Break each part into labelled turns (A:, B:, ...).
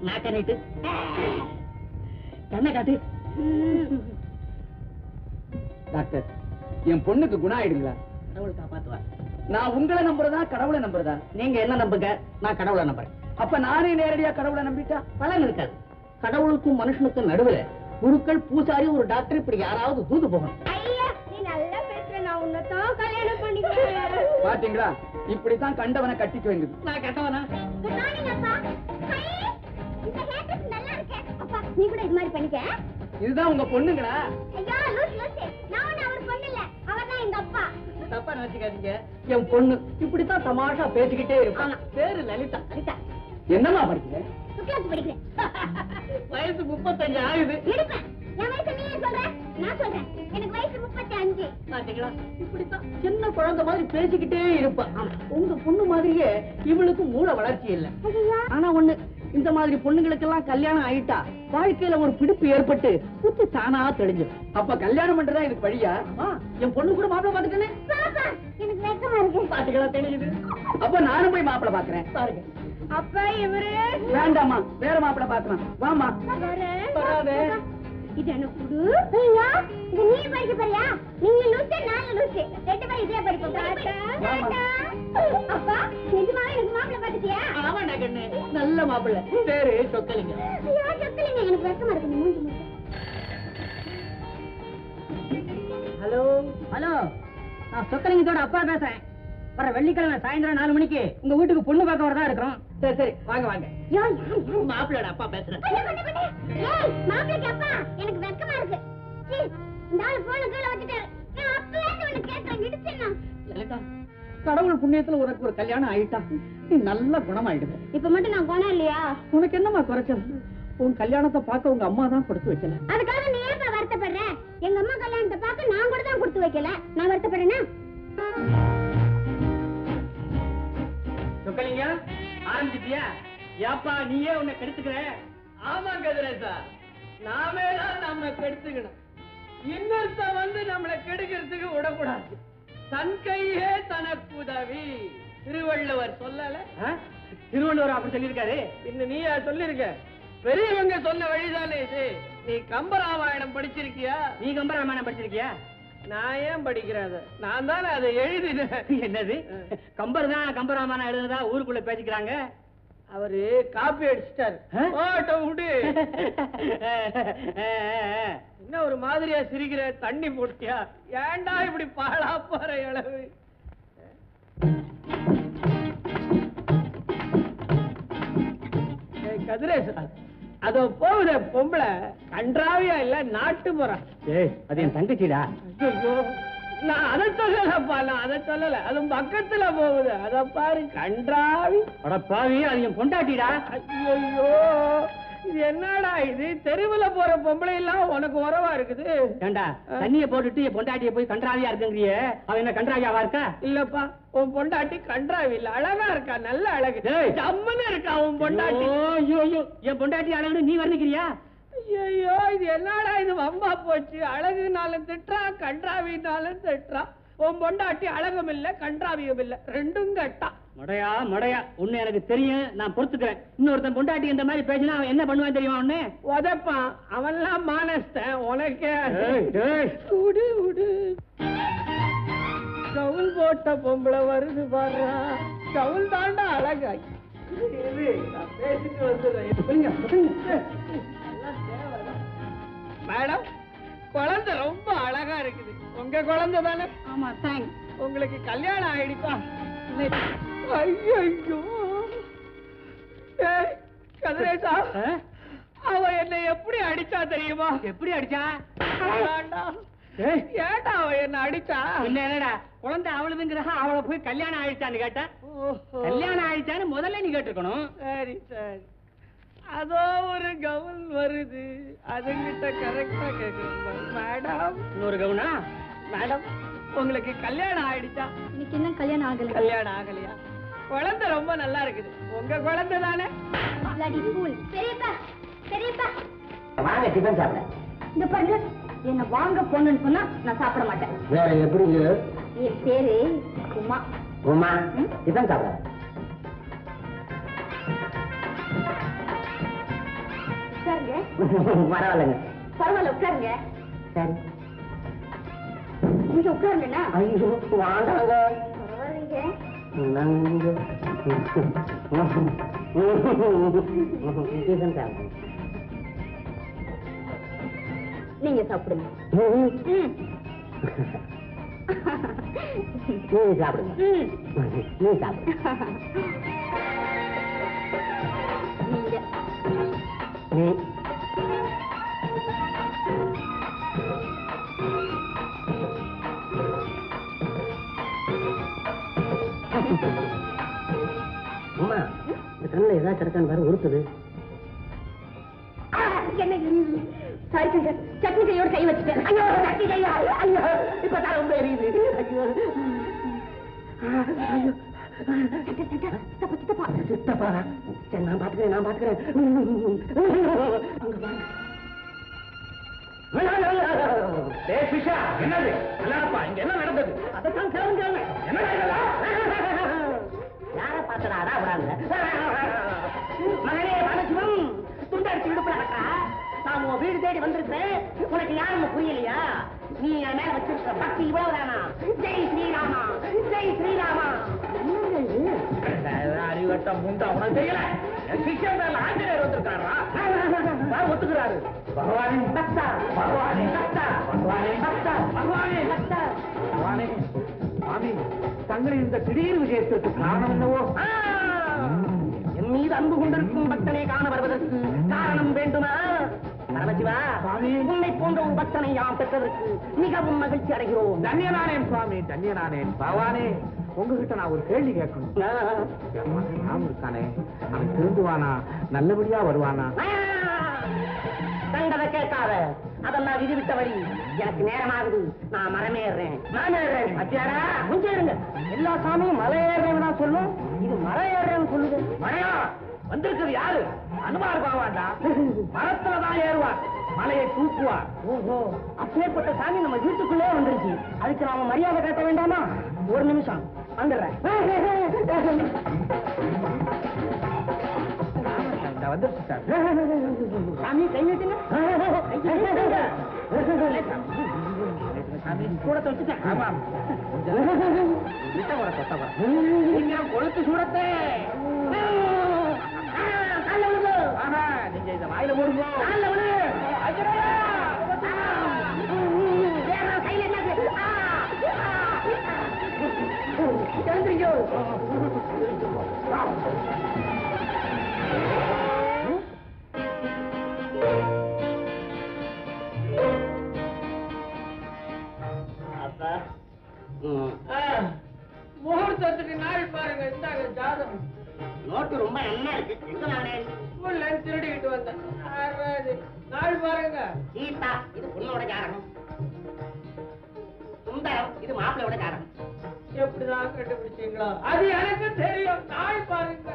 A: நாக்க நீட்டு, கண்ணை காட்டு.
B: டாக்டர், என் பொண்ணுக்கு குணம் ஆயிடுங்களா?
A: கடவுள் காப்பாத்துவார்.
B: நான் உங்களை நம்புறதா கடவுளை நம்புறதா?
A: நீங்க என்ன நம்புங்க, நான் கடவுளை நம்புறேன்.
B: அப்ப நானே நேரடியா கடவுளை நம்பிட்டா
A: பலன் இருக்காது. கடவுளுக்கும் மனுஷனுக்கும் நடுவுல குருக்கள், பூசாரி, ஒரு டாக்டர், இப்படி யாராவது தூது போகணும்.
B: பாத்தீங்களா, இப்படித்தான் கண்டவனை கட்டிக்க வேண்டியது.
A: நான் கட்டவனா?
C: நீ கூட இது மாதிரி பண்ணிக்க.
B: இதுதான் உங்க பொண்ணுங்களா?
C: ஐயா லூஸ் லூஸ், நான் அவர் பொண்ணு இல்ல, அவர்தான் எங்க அப்பா.
A: தப்பா நினைச்சுக்காதீங்க, என் பொண்ணு இப்படித்தான் தமாஷா பேசிக்கிட்டே இருப்பாங்க. பேரு லலிதா.
C: லலிதா.
B: என்னமா படிக்கிறேன்?
C: சுக்லாத்து படிக்கிறேன்.
A: வயசு 35 ஆகுது.
C: எடுப்பேன். என் வயசு நீ சொல்ற? நான் சொல்றேன், எனக்கு வயசு 35.
A: பாத்தீங்களா, இப்படித்தான் சின்ன குழந்தை மாதிரி பேசிக்கிட்டே இருப்பா. உங்க பொண்ணு மாதிரியே இவளுக்கு மூளை வளர்ச்சி இல்லை. ஆனா ஒண்ணு, இந்த மாதிரி பொண்ணுங்களுக்கெல்லாம் கல்யாணம் ஆயிட்டா வாழ்க்கையில ஒரு பிடிப்பு ஏற்பட்டு புத்தி தானா தெளிஞ்சிடும்.
B: அப்ப கல்யாணம் பண்றதா இதுக்கு வழியா?
A: என் பொண்ணு கூட மாப்பிள்ளை பாத்துக்கணே.
C: எனக்கு வெக்கமா இருக்கு.
A: பாத்தீங்களா, தெரியுது.
B: அப்ப நானும் போய் மாப்பிள்ளை பாக்குறேன்.
A: பாருங்க.
C: அப்பா இவரு
B: வேண்டாமா, வேற மாப்பிள்ளை பாக்கலாம். வாமா.
A: வராதே.
C: இது என்ன குடு? ஐயா, இது நீ படிக்க போறியா? நீங்க லூசு, நான் லூசு, ரெண்டு பேரும் இதே படிப்போம். அப்பா நிஜமாவே எனக்கு மாப்பிள்ளை பாத்துட்டியா?
A: ஆமாண்டா கண்ணு, நல்ல மாப்பிள்ளை. பேரு சொக்கலிங்க.
C: ஐயா சொக்கலிங்க, எனக்கு வெக்கமா இருக்கு. மூஞ்சி மூஞ்சி.
A: ஹலோ ஹலோ, நான் சொக்கலிங்கத்தோட அப்பா பேசுறேன். வர வெள்ளிக்கிழமை சாயந்தரம் 4 மணிக்கு உங்க வீட்டுக்கு பொண்ணு பார்க்க வரதா இருக்கிறோம். சரி சரி, வாங்க வாங்க. மாப்பிள்ளோட அப்பா பேசுறேன்.
C: மாப்பிள்ளைக்கு அப்பா, எனக்கு வெக்கமா இருக்கு. இந்த ஆளு போன கீழே வச்சுட்டாரு. நான் அப்பவே உன்னை கேட்டேன், இடிச்சேன்னா.
A: லலிதா, கடவுள் புண்ணியத்துல உனக்கு ஒரு கல்யாணம் ஆயிட்டா நீ நல்ல குணமாயிடுது.
C: இப்ப மட்டும் நான் குணம் இல்லையா?
A: உனக்கு என்னமா குறைச்சல்? உன் கல்யாணத்தை பார்க்க உங்க அம்மா தான் கொடுத்து வைக்கல.
C: அதுக்காக நீ ஏன் வருத்தப்படுற? எங்க அம்மா கல்யாணத்தை பார்க்க நான் கூட தான் கொடுத்து வைக்கல. நான் வருத்தப்படுறேன்னா?
A: சொக்கலிங்க, ஆரம்பிச்சிட்டியா? ஏப்பா நீயே உன்னை கெடுத்துக்கிற? ஆமா கதிரேசா, நாமே தான் நம்ம கெடுத்துக்கணும். இன்னொருத்த வந்து நம்மளை கெடுக்கிறதுக்கு விடக்கூடாது. தன் கையே தனக்கு உதவி. திருவள்ளுவர் சொல்லல? திருவள்ளுவர் அப்படி சொல்லியிருக்காரு. இன்னும் நீயா சொல்லிருக்க? பெரியவங்க சொன்ன வழிதானே இது. நீ கம்பராமாயணம் படிச்சிருக்கியா? நீ கம்பராமாயணம் படிச்சிருக்கியா? நான் ஏன் படிக்கிறேன்? நான் தானே அதை எழுதினேன். என்னது, கம்பர் தான் கம்பராமாயணம் எழுதுனதா ஊருக்குள்ள பேசிக்கிறாங்க. அவரு காப்பி அடிச்சிட்டாரு. விடு. என்ன ஒரு மாதிரியா சிரிக்கிற? தண்ணி போட்டியா? ஏண்டா இப்படி பாழா போற அளவு? கதிரேசா, அதோ போகுத பொம்பளை கன்றாவியா இல்ல நாட்டு போறான். அது என் தங்கச்சிடா. நான் அதை சொல்லலப்பா, நான் அதை சொல்லல. அது பக்கத்துல போகுது, அத பாரு, கன்றாவி. அடப்பாவி, அது என் பொண்டாட்டிடா. ஐயோ, இது என்னடா இது? தெருவுல போற பொம்பளை எல்லாம் உனக்கு உறவா இருக்குது. ஏண்டா, தண்ணிய போட்டுட்டு என் பொண்டாட்டிய போய் கன்றாவியா இருக்குங்கிறியே, அவ என்ன கன்றாவியாவா இருக்கா? இல்லப்பா, உன் பொண்டாட்டி கன்றாவி இல்ல, அழகா இருக்கா, நல்ல அழகு. ஜம்முன்னு இருக்கா உன் பொண்டாட்டி. ஐயோ, என் பொண்டாட்டி அழகுன்னு நீ வர்ணிக்கிறியா? ஐயோ, இது என்னடா இது? வம்பா போச்சு. அழகுனாலும் திட்டுறா, கன்றாவினாலும் திட்டுறா. உன் பொண்டாட்டி அழகும் இல்ல, கன்றாவியும் இல்ல, ரெண்டும் கட்டா. மடையா மடையா, உன்னை எனக்கு தெரியும், நான் பொறுத்துக்கிறேன். இன்னொருத்தன் பொண்டாட்டி இந்த மாதிரி பேசினா அவன் என்ன பண்ணுவான் தெரியுமா? உன்னை உதப்பான். அவன்லாம் மானஸ்தன், உனக்கே. விடு விடு. கவுல் போட்ட பொம்பளை வருது பாரு. கவுல் தாண்டா அழகாய். பேசிட்டு வந்துடுறேன். மேடம், குழந்தை ரொம்ப அழகா இருக்குது. உங்க குழந்தை தானே? ஆமா, தேங்க்ஸ். உங்களுக்கு கல்யாணம் ஆயிடுச்சா? ஐயோ, கதிரேசா, அவ என்னை எப்படி அடிச்சா தெரியுமா? எப்படி அடிச்சா? ஏண்டா அவ என்ன அடிச்சா? என்னடா குழந்தை அவளுதுங்கிற, அவளை போய் கல்யாணம் ஆயிடுச்சான்னு கேட்டா? கல்யாணம் ஆயிடுச்சான்னு முதல்ல நீ கேட்டுக்கணும். சரி சரி, அதோ ஒரு கவுன் வருது, அதுகிட்ட கரெக்டா கேட்கணும். மேடம், இன்னொரு கவுனா? மேடம், உங்களுக்கு கல்யாணம் ஆயிடுச்சா?
C: எனக்கு இன்னும் கல்யாணம் ஆகல.
A: கல்யாணம் ஆகலையா? குழந்தை ரொம்ப நல்லா இருக்குது. உங்க குழந்தை தானே?
C: பெரியப்பா, பெரியப்பா,
B: வாங்க டிஃபன் சாப்பிட.
C: இந்த பாருங்க, என்ன வாங்க போன்னு சொன்னா நான் சாப்பிட மாட்டேன்.
B: வேற எப்படி?
C: என் பேரு உமா.
B: உமா, டிஃபன் சாப்பிட.
C: உட்காருங்க.
A: பரவாயில்லைங்க.
C: பரவாயில்ல உட்காருங்க.
A: சரி.
C: நீங்க உட்காருங்கண்ணா.
A: ஐயோ வாண்டாங்க.
C: பரவாயில்லைங்க. நீங்க சாப்பிடுங்க.
A: நீ சாப்பிடுங்க. நீ சாப்பிடு.
C: நீங்க
A: நீ அம்மா இந்த கண்ணில் ஏதாவது கிடக்கான்னு பாரு உறுத்துது.
C: என்ன சாரி சங்கர், சட்னி கையோட கை வச்சுட்டேன்.
A: ஐயோ சட்னி கையா, ஐயோ இப்ப தான் ரொம்ப எரியுது. ஐயோ ஐயோ
C: சித்தப்பா
A: சித்தப்பா. சரி நான் பாத்துக்கிறேன், நான் பாத்துக்கிறேன். என்னது இங்க என்ன நடந்தது? அதைத்தான் கேளுங்க. என்ன யார பாத்தடாடா விடாங்க. மகனே பரமசிவம், துண்டடிச்சு விடுப்புல கட்டா. நான் உன் வீடு தேடி வந்திருக்கேன். உனக்கு யாருன்னு புரியலையா? நீ என் மேல வச்சிருக்க பக்தி இவ்வளவுதானா? ஜெய் ஸ்ரீராமா, ஜெய் ஸ்ரீராமா. அறிவட்டம் முண்டா உனக்கு தெரியல. சிஷ்யன் மேல ஆஞ்சநேயர் வந்திருக்காரா? ஒத்துக்கிறாரு. பகவானே பக்தா, பகவானே பக்தா, பகவானே பக்தா, பகவானே பக்தா. பகவானே சுவாமி, தங்களின் இந்த திடீர் விஜயத்திற்கு காரணம் என்னவோ? என் மீது அன்பு கொண்டிருக்கும் பக்தனை காண வருவதற்கு காரணம் வேண்டுமா? பரமசிவா, உன்னை போன்ற ஒரு பக்தனை யாம் பெற்றதற்கு மிகவும் மகிழ்ச்சி அடைகிறோம். தன்யனானேன் சுவாமி, தன்யனானேன். பகவானே, உங்ககிட்ட நான் ஒரு கேள்வி கேட்கணும். ராம் இருக்கானே, அவன் திருந்துவானா? நல்லபடியா வருவானா? கண்டதை கேட்காத, அதெல்லாம் விதிவிட்ட வழி. எனக்கு நேரமாகுது, நான் மரமேறேன். நான் ஏறேன். அத்தியாரா கொஞ்சம் இருங்க. எல்லா சாமியும் மலை ஏறேன்னு தான் சொல்லும், இது மலை ஏறேன்னு சொல்லுது. மழையா வந்திருக்கிறது யாரு? அனுமார் பாவாண்டா. மரத்துலதான் ஏறுவார், மலையை தூக்குவார். ஓஹோ, அப்பேற்பட்ட சாமி நம்ம வீட்டுக்குள்ளே வந்துருச்சு. அதுக்கு நாம மரியாதை காட்ட வேண்டாமா? ஒரு நிமிஷம் வந்துடுறேன். வந்துருச்சு சார். சாமி கை நீட்டுங்க. சாமி கூட தொட்டுட்டேன். ஆமா கொளுத்து சூடத்தை நீங்க இதை வாயில போடுங்க. முகூர்த்தத்துக்கு நாள் பாருங்க. இந்தாங்க ஜாதகம். நோட்டு ரொம்ப நல்லா இருக்கு. எங்க நானே திருடிக்கிட்டு வந்தேன். நாள் பாருங்க. சீதா இது பொண்ணோட ஜாதகம். சுந்தரம் இது மாப்பிள்ளையோட ஜாதகம். எப்படிதான் கண்டுபிடிச்சீங்களா? அது எனக்கு தெரியும். நாள் பாருங்க.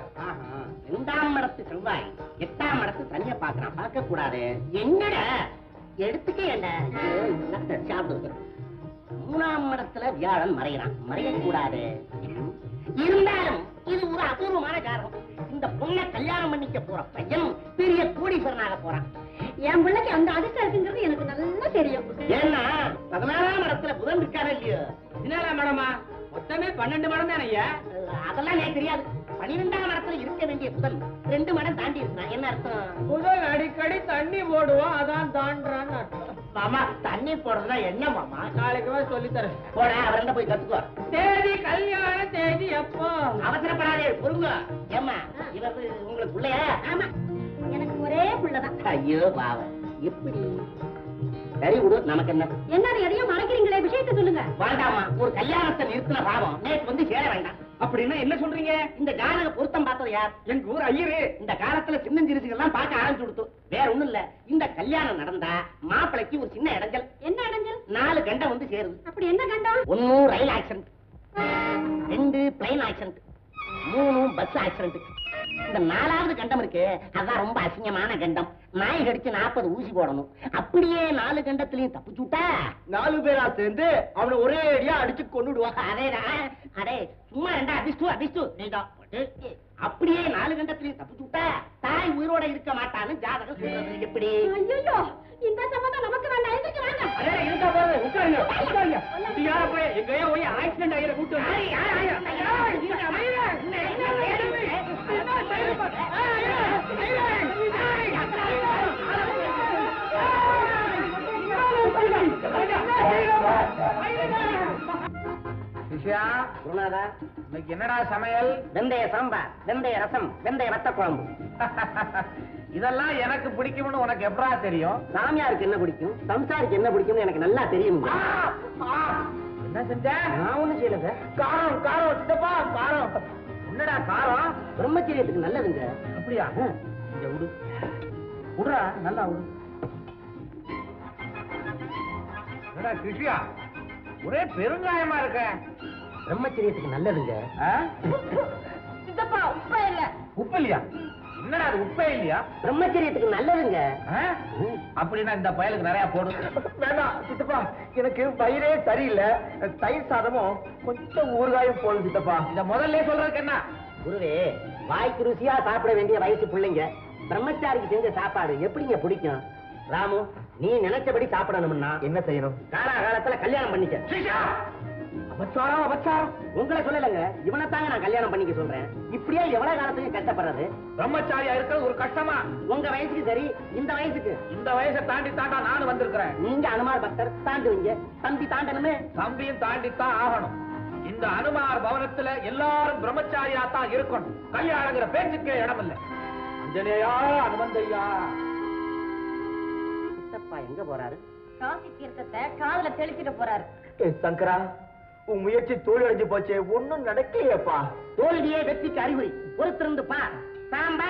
A: 2ஆம் இடத்து செவ்வாய் 8ஆம் இடத்து தனியா பாக்குறான். பார்க்க கூடாது. என்னடா எடுத்துக்க என்ன சாப்பிடுறது. 3ஆம் இடத்துல வியாழன் மறைகிறான். மறையக்கூடாது. இருந்தாலும் இது ஒரு அபூர்வமான காரணம். இந்த பொண்ணை கல்யாணம் பண்ணிக்க போற பையன் பெரிய கோடீஸ்வரனாக போறான். என் பிள்ளைக்கு அந்த அதிர்ஷ்டம் இருக்குங்கிறது எனக்கு நல்லா தெரியும். ஏன்னா 14ஆம் இடத்துல புதன் இருக்காரு இல்லையோ? 14ஆம் இடமா? மொத்தமே 12 மடம் தானே. அதெல்லாம் எனக்கு தெரியாது. 12ஆம் இடத்துல இருக்க வேண்டிய புதன் 2 மடம் தாண்டி இருக்கான். என்ன அர்த்தம்? புதன் அடிக்கடி தண்ணி போடுவோம், அதான் தாண்டான்னு அர்த்தம். மாமா தண்ணி போடுறதா என்ன மாமா? நாளைக்கு சொல்லி தரேன். போட அவர்கிட்ட போய் கத்துக்கோ. தேதி கல்யாண தேதி எப்போ? அவசரப்படாதே, பொறுங்க. ஏமா இவர் உங்களுக்கு பிள்ளையா? ஆமா, எனக்கு ஒரே பிள்ளைதான். ஐயோ பாவம், எப்படி? சரி விடு, நமக்கு என்ன? என்ன எதையும் மறைக்கிறீங்களே, விஷயத்தை சொல்லுங்க. வேண்டாமா, ஒரு கல்யாணத்தை நிறுத்தின பாவம் நேற்று வந்து சேர வேண்டாம். அப்படின்னா என்ன சொல்றீங்க? இந்த ஜாதக பொருத்தம் பார்த்தது யார்? எங்க ஊர் ஐயரு. இந்த காலத்துல சின்னஞ்சிறுசுகள்லாம் பார்க்க ஆரம்பிச்சு கொடுத்து. வேற ஒண்ணும் இல்ல, இந்த கல்யாணம் நடந்தா மாப்பிளைக்கு ஒரு சின்ன இடைஞ்சல். என்ன இடைஞ்சல்? 4 கண்டம் வந்து சேருது. அப்படி என்ன கண்டம்? 1 rail accident, 2 plane accident, 3 bus accident. இந்த 4வது கண்டம் இருக்கு, அதான் ரொம்ப அசிங்கமான கண்டம். நாய் கடிச்சு 40 ஊசி போடணும். அப்படியே 4 கண்டத்திலையும் தப்பிச்சு விட்டா 4 பேரா சேர்ந்து அவனை ஒரே அடியா அடிச்சு கொண்டுடுவாங்க. அதேதான். அடே சும்மா ரெண்டா அபிஷ்டு அபிஷ்டு.
D: அப்படியே 4 கண்டத்திலையும் தப்பிச்சு விட்டா தாய் உயிரோட இருக்க மாட்டான்னு ஜாதகம் சொல்றது எப்படி?
C: ஐயோ இந்த சம்பந்தம் நமக்கு வேண்டாம். எதுக்கு வேண்டாம்?
A: அதே இருக்கா போது உட்காருங்க உட்காருங்க. யார போய் எங்கேயோ போய் ஆக்சிடென்ட் ஆகிற கூட்டு
B: சிஷ்யா,
D: குருநாதா,
B: இன்னைக்கு என்னடா சமையல்?
D: வெந்தய சாம்பார், வெந்தய ரசம், வெந்தய வத்த குழம்பு.
B: இதெல்லாம் எனக்கு பிடிக்கும்னு உனக்கு எப்படா தெரியும்?
D: சாமியாருக்கு என்ன பிடிக்கும், சம்சாருக்கு என்ன பிடிக்கும்னு எனக்கு நல்லா தெரியும்.
B: என்ன செஞ்ச?
D: நான் ஒண்ணும் செய்யல சார்.
B: காரம் காரம் சித்தப்பா காரம். என்னடா காரம்?
D: பிரம்மச்சரியத்துக்கு நல்லதுங்க.
B: அப்படியா? இங்க விடு, விடுறா, நல்லா விடு. என்னடா சிஷ்யா, ஒரே பெருங்காயமா இருக்க.
D: பிரம்மச்சரியத்துக்கு நல்லதுங்க.
C: சித்தப்பா உப்பே இல்ல.
B: உப்பு இல்லையா? என்னடா அது உப்பே இல்லையா?
D: பிரம்மச்சரியத்துக்கு நல்லதுங்க.
B: அப்படின்னா இந்த பயலுக்கு நிறைய போடு.
A: வேண்டாம் சித்தப்பா, எனக்கு வயிறே சரியில்லை. தயிர் சாதமும் கொஞ்சம் ஊறுகாயும் போடும் சித்தப்பா.
B: இத முதல்ல சொல்றதுக்கு என்ன?
D: குருவே, வாய்க்கு ருசியா சாப்பிட வேண்டிய வயசு பிள்ளைங்க பிரம்மச்சாரிக்கு செஞ்ச சாப்பாடு எப்படிங்க பிடிக்கும்? ராமு, நீ நினைச்சபடி சாப்பிடணும்னா
A: என்ன செய்யணும்?
D: காலாகாலத்துல கல்யாணம் பண்ணிக்க.
A: அபச்சாரம் அபச்சாரம்.
D: உங்களை சொல்லலைங்க, இவனைத்தாங்க நான் கல்யாணம் பண்ணிக்க சொல்றேன். இப்படியே எவ்வளவு காலத்துக்கு கஷ்டப்படுறது?
B: பிரம்மச்சாரியா இருக்கிறது ஒரு கஷ்டமா?
D: உங்க வயசுக்கு சரி, இந்த வயசுக்கு.
B: இந்த வயசை தாண்டி தாண்டா நானும் வந்திருக்கிறேன்.
D: நீங்க அனுமார் பக்தர், தாண்டுவீங்க. தம்பி தாண்டணுமே.
B: தம்பியும் தாண்டித்தான் ஆகணும். இந்த அனுமார் பவனத்துல எல்லாரும் பிரம்மச்சாரியா தான் இருக்கணும். கல்யாணங்கிற பேச்சுக்கே இடம் இல்லை. அஞ்சனேயா, அனுமந்தையா.
D: சித்தப்பா எங்க போறாரு?
C: காசி தீர்த்தத்தை காதுல தெளிச்சிட்டு போறாரு.
A: சங்கரா, உன் முயற்சி தோல்வி அடைஞ்சு போச்சே, ஒண்ணும் நடக்கலையேப்பா.
D: தோல்வியே வெற்றிக்கு அறிகுறி. பொறுத்திருந்து பார். சாம்பா.